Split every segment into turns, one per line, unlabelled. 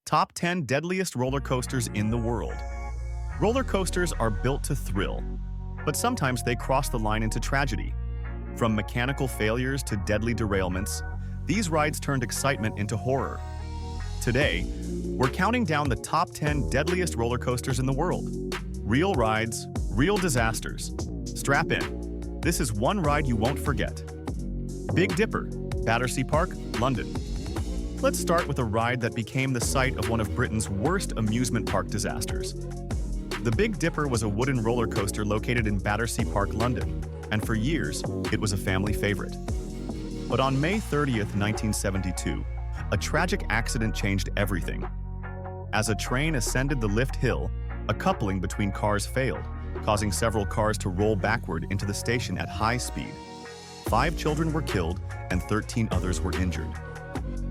Top 10 Deadliest Roller Coasters in the World. Roller coasters are built to thrill, but sometimes they cross the line into tragedy. From mechanical failures to deadly derailments, these rides turned excitement into horror. Today, we're counting down the top 10 deadliest roller coasters in the world. Real rides, real disasters. Strap in. This is one ride you won't forget. Big Dipper, Battersea Park, London. Let's start with a ride that became the site of one of Britain's worst amusement park disasters. The Big Dipper was a wooden roller coaster located in Battersea Park, London, and for years, it was a family favorite. But on May 30th, 1972, a tragic accident changed everything. As a train ascended the lift hill, a coupling between cars failed, causing several cars to roll backward into the station at high speed. 5 children were killed and 13 others were injured.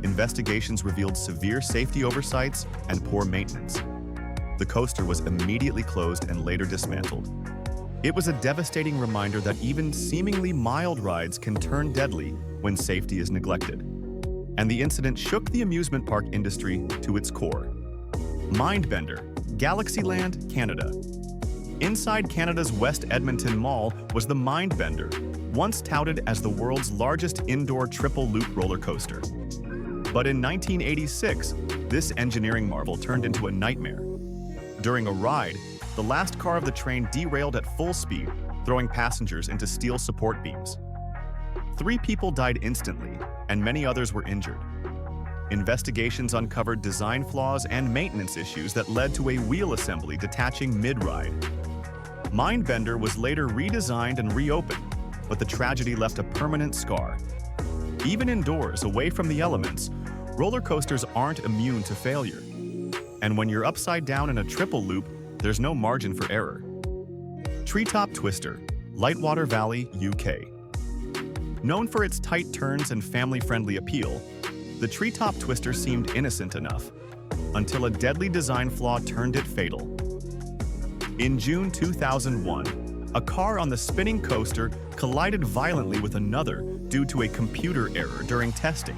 Investigations revealed severe safety oversights and poor maintenance. The coaster was immediately closed and later dismantled. It was a devastating reminder that even seemingly mild rides can turn deadly when safety is neglected. And the incident shook the amusement park industry to its core. Mindbender, Galaxyland, Canada. Inside Canada's West Edmonton Mall was the Mindbender, once touted as the world's largest indoor triple-loop roller coaster. But in 1986, this engineering marvel turned into a nightmare. During a ride, the last car of the train derailed at full speed, throwing passengers into steel support beams. 3 people died instantly, and many others were injured. Investigations uncovered design flaws and maintenance issues that led to a wheel assembly detaching mid-ride. Mindbender was later redesigned and reopened, but the tragedy left a permanent scar. Even indoors, away from the elements, roller coasters aren't immune to failure. And when you're upside down in a triple loop, there's no margin for error. Treetop Twister, Lightwater Valley, UK. Known for its tight turns and family-friendly appeal, the Treetop Twister seemed innocent enough, until a deadly design flaw turned it fatal. In June 2001, a car on the spinning coaster collided violently with another due to a computer error during testing.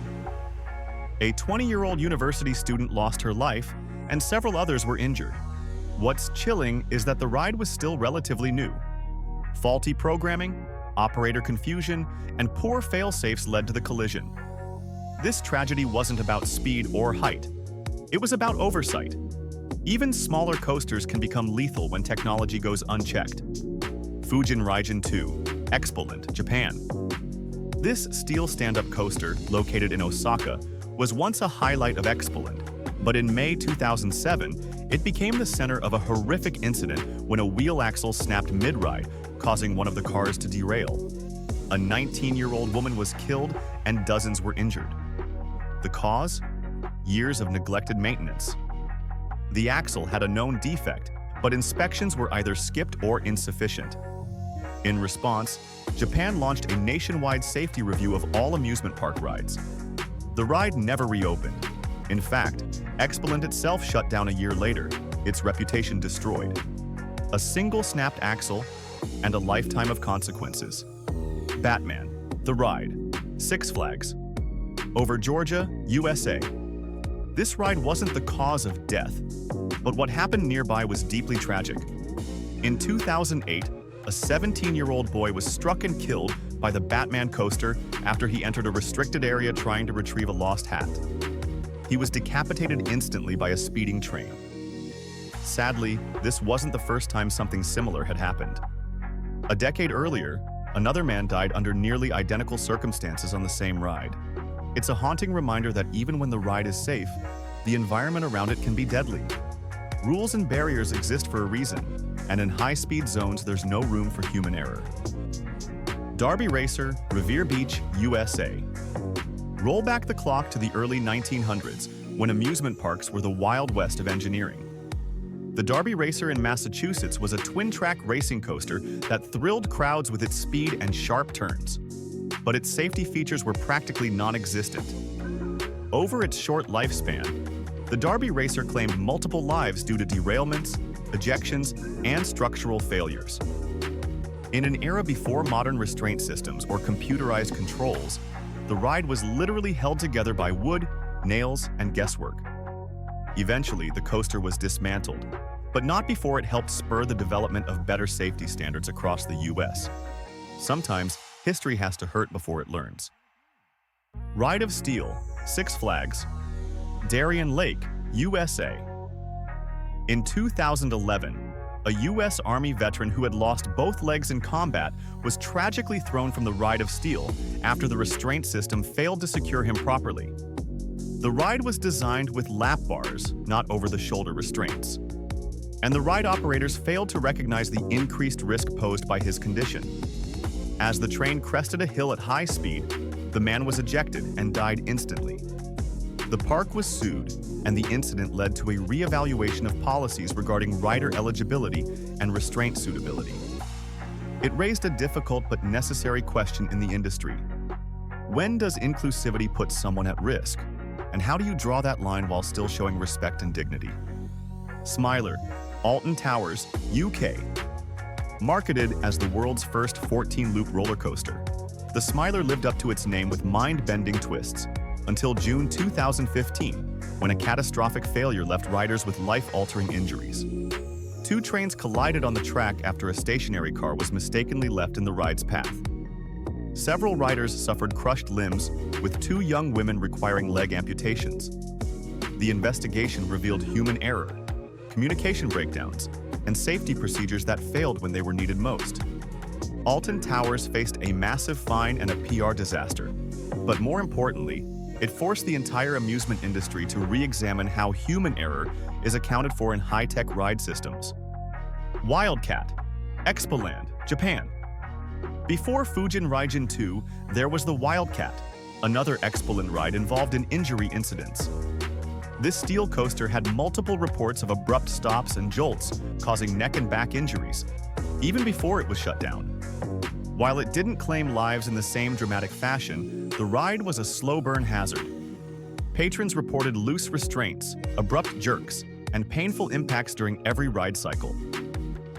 A 20-year-old university student lost her life, and several others were injured. What's chilling is that the ride was still relatively new. Faulty programming, operator confusion, and poor fail-safes led to the collision. This tragedy wasn't about speed or height. It was about oversight. Even smaller coasters can become lethal when technology goes unchecked. Fujin Raijin 2, Expoland, Japan. This steel stand-up coaster, located in Osaka, was once a highlight of Expoland, but in May 2007, it became the center of a horrific incident when a wheel axle snapped mid-ride, causing one of the cars to derail. A 19-year-old woman was killed and dozens were injured. The cause? Years of neglected maintenance. The axle had a known defect, but inspections were either skipped or insufficient. In response, Japan launched a nationwide safety review of all amusement park rides. The ride never reopened. In fact, Expoland itself shut down a year later, its reputation destroyed. A single snapped axle and a lifetime of consequences. Batman, The Ride, Six Flags. Over Georgia, USA. This ride wasn't the cause of death, but what happened nearby was deeply tragic. In 2008, a 17-year-old boy was struck and killed by the Batman coaster after he entered a restricted area trying to retrieve a lost hat. He was decapitated instantly by a speeding train. Sadly, this wasn't the first time something similar had happened. A decade earlier, another man died under nearly identical circumstances on the same ride. It's a haunting reminder that even when the ride is safe, the environment around it can be deadly. Rules and barriers exist for a reason, and in high-speed zones there's no room for human error. Derby Racer, Revere Beach, USA. Roll back the clock to the early 1900s, when amusement parks were the Wild West of engineering. The Derby Racer in Massachusetts was a twin-track racing coaster that thrilled crowds with its speed and sharp turns. But its safety features were practically non-existent. Over its short lifespan, the Derby Racer claimed multiple lives due to derailments, ejections, and structural failures. In an era before modern restraint systems or computerized controls, the ride was literally held together by wood, nails, and guesswork. Eventually, the coaster was dismantled, but not before it helped spur the development of better safety standards across the US. Sometimes, history has to hurt before it learns. Ride of Steel, Six Flags, Darien Lake, USA. In 2011, a U.S. Army veteran who had lost both legs in combat was tragically thrown from the Ride of Steel after the restraint system failed to secure him properly. The ride was designed with lap bars, not over-the-shoulder restraints, and the ride operators failed to recognize the increased risk posed by his condition. As the train crested a hill at high speed, the man was ejected and died instantly. The park was sued, and the incident led to a re-evaluation of policies regarding rider eligibility and restraint suitability. It raised a difficult but necessary question in the industry. When does inclusivity put someone at risk? And how do you draw that line while still showing respect and dignity? Smiler, Alton Towers, UK. Marketed as the world's first 14-loop roller coaster, the Smiler lived up to its name with mind-bending twists, until June 2015, when a catastrophic failure left riders with life-altering injuries. Two trains collided on the track after a stationary car was mistakenly left in the ride's path. Several riders suffered crushed limbs, with two young women requiring leg amputations. The investigation revealed human error, communication breakdowns, and safety procedures that failed when they were needed most. Alton Towers faced a massive fine and a PR disaster, but more importantly, it forced the entire amusement industry to re-examine how human error is accounted for in high-tech ride systems. Wildcat, Expoland, Japan. Before Fujin Raijin 2, there was the Wildcat, another Expoland ride involved in injury incidents. This steel coaster had multiple reports of abrupt stops and jolts, causing neck and back injuries, even before it was shut down. While it didn't claim lives in the same dramatic fashion, the ride was a slow-burn hazard. Patrons reported loose restraints, abrupt jerks, and painful impacts during every ride cycle.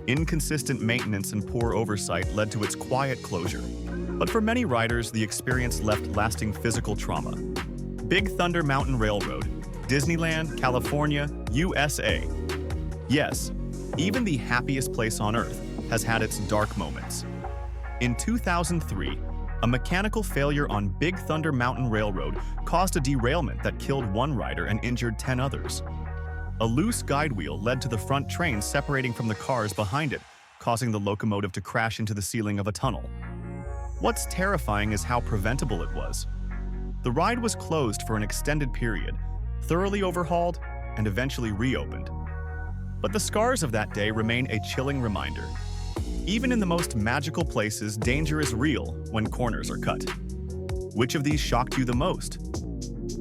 Inconsistent maintenance and poor oversight led to its quiet closure. But for many riders, the experience left lasting physical trauma. Big Thunder Mountain Railroad, Disneyland, California, USA. Yes, even the happiest place on Earth has had its dark moments. In 2003, a mechanical failure on Big Thunder Mountain Railroad caused a derailment that killed one rider and injured 10 others. A loose guide wheel led to the front train separating from the cars behind it, causing the locomotive to crash into the ceiling of a tunnel. What's terrifying is how preventable it was. The ride was closed for an extended period, thoroughly overhauled, and eventually reopened. But the scars of that day remain a chilling reminder. Even in the most magical places, danger is real when corners are cut. Which of these shocked you the most?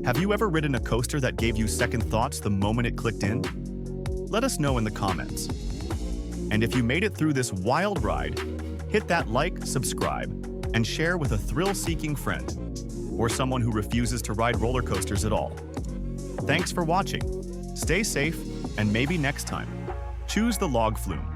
Have you ever ridden a coaster that gave you second thoughts the moment it clicked in? Let us know in the comments. And if you made it through this wild ride, hit that like, subscribe, and share with a thrill-seeking friend, or someone who refuses to ride roller coasters at all. Thanks for watching. Stay safe, and maybe next time, choose the log flume.